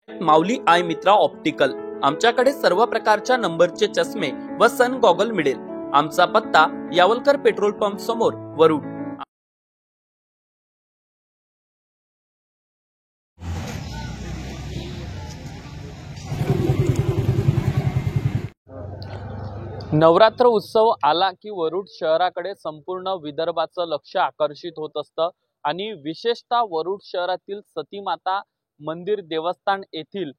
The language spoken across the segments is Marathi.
माऊली आय मित्रा ऑप्टिकल। आमच्याकडे सर्व प्रकारच्या नंबरचे चष्मे व सन गॉगल मिळेल। आमचा पत्ता यावलकर पेट्रोल पंप समोर, वरुड। नवरात्र उत्सव आला की वरुड शहराकडे संपूर्ण विदर्भाचं लक्ष आकर्षित होत असतं आणि विशेषतः वरुड शहरातील सतीमाता मंदिर देवस्थान येथील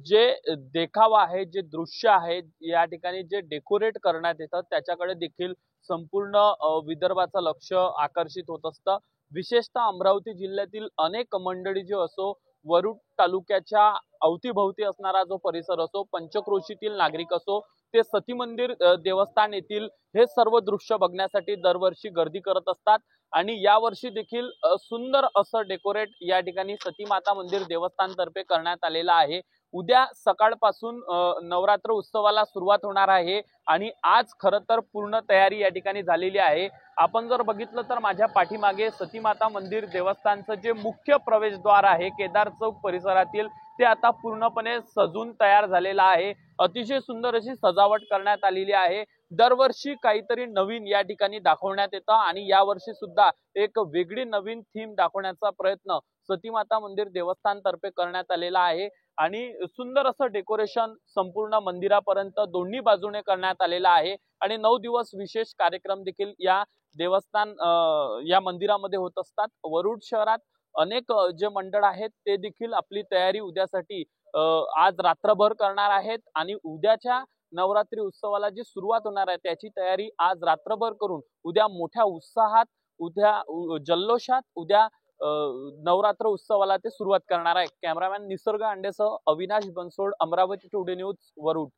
जे देखावा आहे, जे दृश्य आहे, या ठिकाणी जे डेकोरेट करण्यात येतं त्याच्याकडे देखील संपूर्ण विदर्भाचं लक्ष आकर्षित होत असतं। विशेषतः अमरावती जिल्ह्यातील अनेक मंडळी जे असो, वरुड तालुक्याच्या अवतीभवती असणारा जो परिसर असो, पंचक्रोशीतील नागरिक असो, ते सती मंदिर देवस्थान येथील हे सर्व दृश्य बघण्यासाठी दरवर्षी गर्दी करत असतात। आणि यावर्षी देखील सुंदर असं डेकोरेट या ठिकाणी सती माता मंदिर देवस्थान तर्फे करण्यात आलेलं आहे। उद्या सकाळपासून नवरात्र उत्सवाला सुरुवात होणार आहे आणि आज खरं तर पूर्ण तयारी या ठिकाणी झालेली आहे। आपण जर बघितलं तर माझ्या पाठीमागे सती माता मंदिर देवस्थानचं जे मुख्य प्रवेशद्वार आहे केदार चौक परिसरातील, ते आता पूर्णपणे सजून तयार झालेलं आहे। अतिशय सुंदर अशी सजावट करण्यात आलेली आहे। दरवर्षी काहीतरी नवीन या ठिकाणी दाखवण्यात येतं आणि यावर्षी सुद्धा एक वेगळी नवीन थीम दाखवण्याचा प्रयत्न सती माता मंदिर देवस्थान तर्फे करण्यात आलेला आहे। आणि सुंदर असं डेकोरेशन संपूर्ण मंदिरापर्यंत दोन्ही बाजूने करण्यात आलेलं आहे आणि 9 दिवस विशेष कार्यक्रम देखील या देवस्थान या मंदिरामध्ये होत असतात। वरुड शहरात अनेक जे मंडळ आहेत ते देखील आपली तयारी उद्यासाठी आज रात्रभर करणार आहेत आणि उद्याच्या नवरात्री उत्सवाला जी सुरुवात होणार आहे त्याची तयारी आज रात्रभर करून उद्या मोठ्या उत्साहात, उद्या जल्लोषात, उद्या नवरात्र उत्सवाला ते सुरुवात करणार आहे। कॅमेरामॅन निसर्ग अंडेसह अविनाश बनसोड, अमरावती टुडे न्यूज, वरुड।